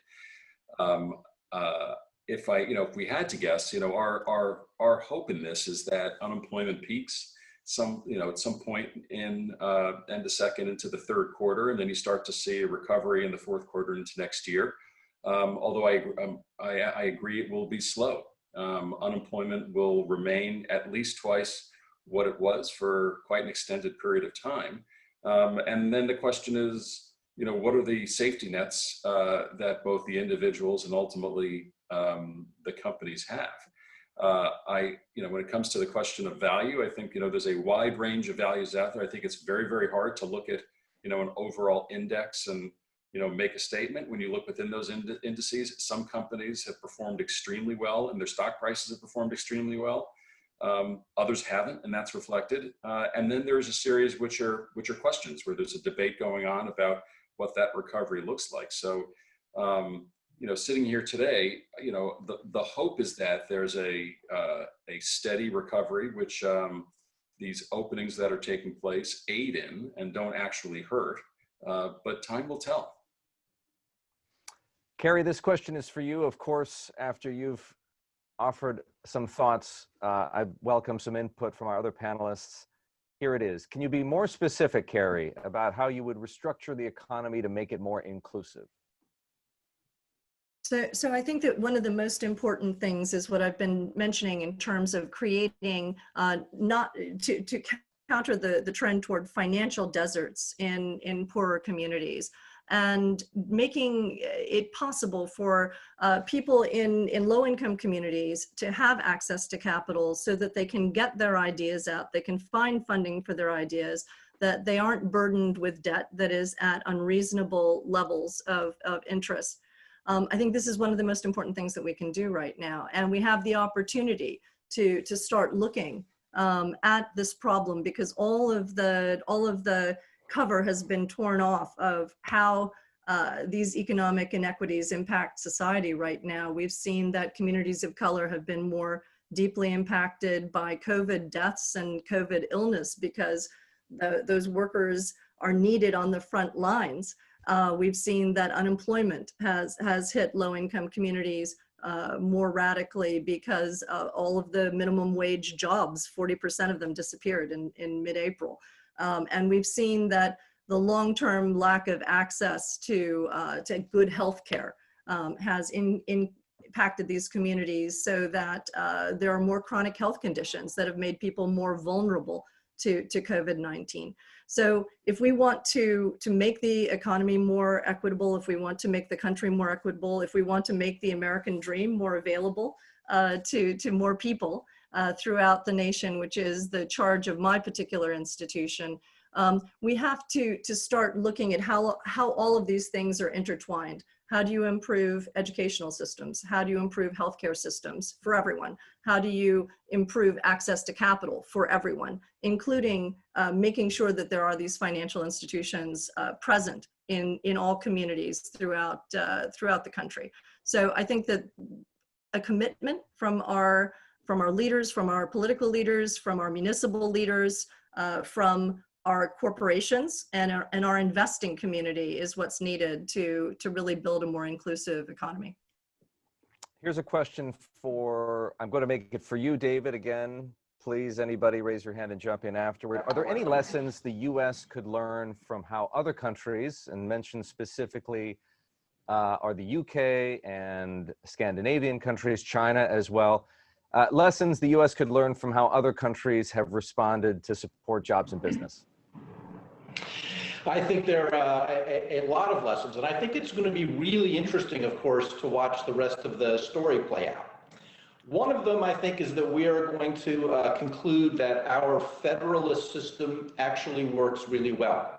If we had to guess, our hope in this is that unemployment peaks at some point in end of second into the third quarter, and then you start to see a recovery in the fourth quarter into next year. Although I agree it will be slow. Unemployment will remain at least twice what it was for quite an extended period of time. And then the question is, what are the safety nets that both the individuals and ultimately the companies have? When it comes to the question of value, I think, there's a wide range of values out there. I think it's very, very hard to look at, an overall index and, make a statement. When you look within those indices, some companies have performed extremely well and their stock prices have performed extremely well. Others haven't, and that's reflected. And then there's a series which are questions, where there's a debate going on about what that recovery looks like. So, sitting here today, the hope is that there's a steady recovery, which these openings that are taking place aid in and don't actually hurt. But time will tell. Kerry, this question is for you. Of course, after you've offered some thoughts, I welcome some input from our other panelists. Here it is. Can you be more specific, Kerry, about how you would restructure the economy to make it more inclusive? So I think that one of the most important things is what I've been mentioning in terms of creating, not to counter the trend toward financial deserts in poorer communities, and making it possible for people in low-income communities to have access to capital so that they can get their ideas out, they can find funding for their ideas, that they aren't burdened with debt that is at unreasonable levels of interest. I think this is one of the most important things that we can do right now. And we have the opportunity to start looking at this problem, because all of the cover has been torn off of how these economic inequities impact society right now. We've seen that communities of color have been more deeply impacted by COVID deaths and COVID illness because those workers are needed on the front lines. We've seen that unemployment has hit low-income communities more radically because all of the minimum wage jobs, 40% of them disappeared in mid-April. And we've seen that the long-term lack of access to good health care has impacted these communities, so that there are more chronic health conditions that have made people more vulnerable to COVID-19. So if we want to make the economy more equitable, if we want to make the country more equitable, if we want to make the American dream more available to more people throughout the nation, which is the charge of my particular institution, we have to start looking at how all of these things are intertwined. How do you improve educational systems? How do you improve healthcare systems for everyone? How do you improve access to capital for everyone, including making sure that there are these financial institutions present in all communities throughout the country? So I think that a commitment from our leaders, from our political leaders, from our municipal leaders, from our corporations and our investing community is what's needed to really build a more inclusive economy. Here's a question I'm going to make it for you, David, again. Please, anybody raise your hand and jump in afterward. Are there any lessons the US could learn from how other countries, and mention specifically are the UK and Scandinavian countries, China as well. Lessons the US could learn from how other countries have responded to support jobs and business. I think there are a lot of lessons, and I think it's going to be really interesting, of course, to watch the rest of the story play out. One of them, I think, is that we are going to conclude that our federalist system actually works really well.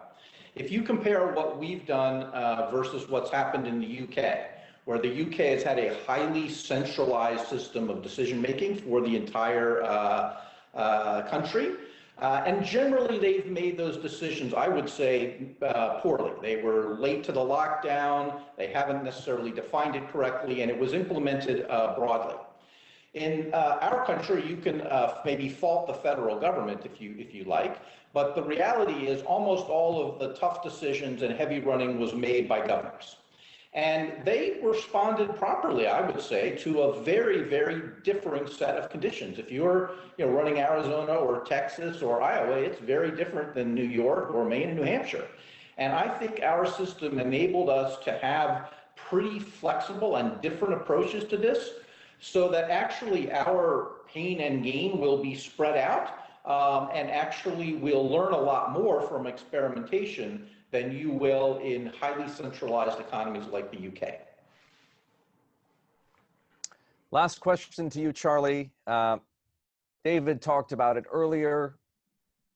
If you compare what we've done versus what's happened in the UK, where the UK has had a highly centralized system of decision-making for the entire country, and generally they've made those decisions, I would say, poorly. They were late to the lockdown, they haven't necessarily defined it correctly, and it was implemented broadly. In our country, you can maybe fault the federal government if you like, but the reality is almost all of the tough decisions and heavy running was made by governors. And they responded properly, I would say, to a very, very differing set of conditions. If you're running Arizona or Texas or Iowa, it's very different than New York or Maine and New Hampshire. And I think our system enabled us to have pretty flexible and different approaches to this, so that actually our pain and gain will be spread out, and actually we'll learn a lot more from experimentation than you will in highly centralized economies like the UK. Last question to you, Charlie. David talked about it earlier.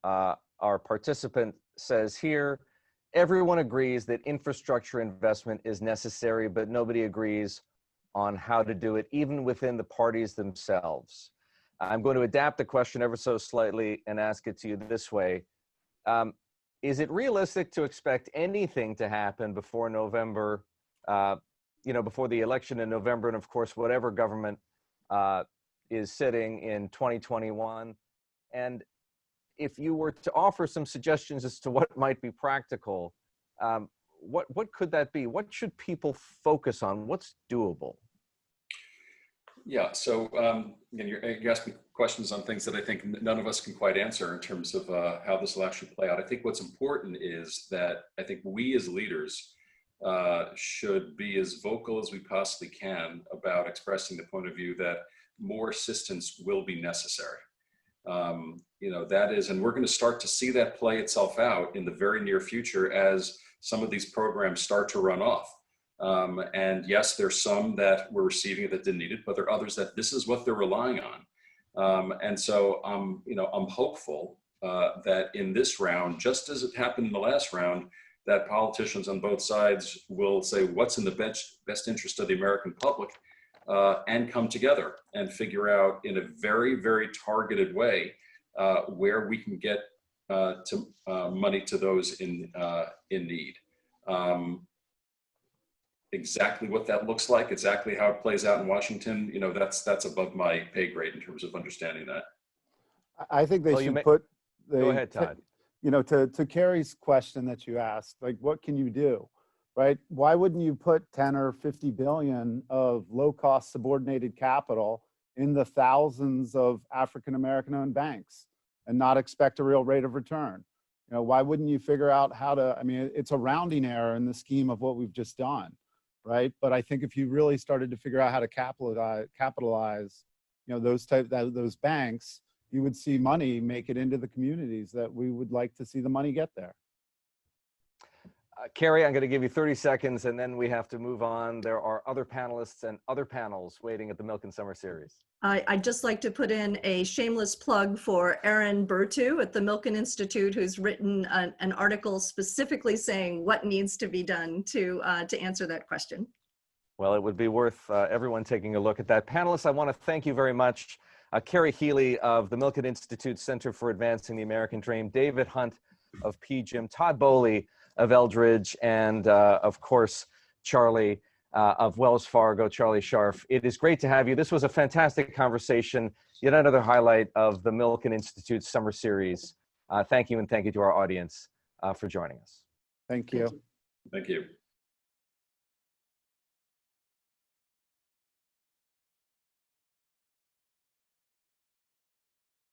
Our participant says here, everyone agrees that infrastructure investment is necessary, but nobody agrees on how to do it, even within the parties themselves. I'm going to adapt the question ever so slightly and ask it to you this way. Is it realistic to expect anything to happen before November, before the election in November, and of course, whatever government is sitting in 2021? And if you were to offer some suggestions as to what might be practical, what could that be? What should people focus on? What's doable? Yeah, so again, you're asking questions on things that I think none of us can quite answer in terms of how this will actually play out. I think what's important is that I think we as leaders should be as vocal as we possibly can about expressing the point of view that more assistance will be necessary. That is, and we're going to start to see that play itself out in the very near future as some of these programs start to run off. And yes, there's some that were receiving it that didn't need it, but there are others that this is what they're relying on. And so I'm hopeful that in this round, just as it happened in the last round, that politicians on both sides will say what's in the best interest of the American public, and come together and figure out in a very, very targeted way where we can get money to those in need. Exactly what that looks like, exactly how it plays out in Washington, that's above my pay grade in terms of understanding that. I think they should put the, go ahead, Todd. To Kerry's question that you asked, like, what can you do, right? Why wouldn't you put 10 or 50 billion of low-cost subordinated capital in the thousands of African-American owned banks and not expect a real rate of return? Why wouldn't you figure out how to, it's a rounding error in the scheme of what we've just done, right? But I think if you really started to figure out how to capitalize, those banks, you would see money make it into the communities that we would like to see the money get there. Kerry, I'm going to give you 30 seconds and then we have to move on. There are other panelists and other panels waiting at the Milken Summer Series. I'd just like to put in a shameless plug for Aaron Bertu at the Milken Institute, who's written an article specifically saying what needs to be done to answer that question. Well, it would be worth everyone taking a look at that. Panelists, I want to thank you very much. Kerry Healey of the Milken Institute Center for Advancing the American Dream, David Hunt of PGIM, Todd Boehly of Eldridge, and of course, Charlie of Wells Fargo, Charlie Scharf. It is great to have you. This was a fantastic conversation, yet another highlight of the Milken Institute Summer Series. Thank you, and thank you to our audience for joining us. Thank you. Thank you.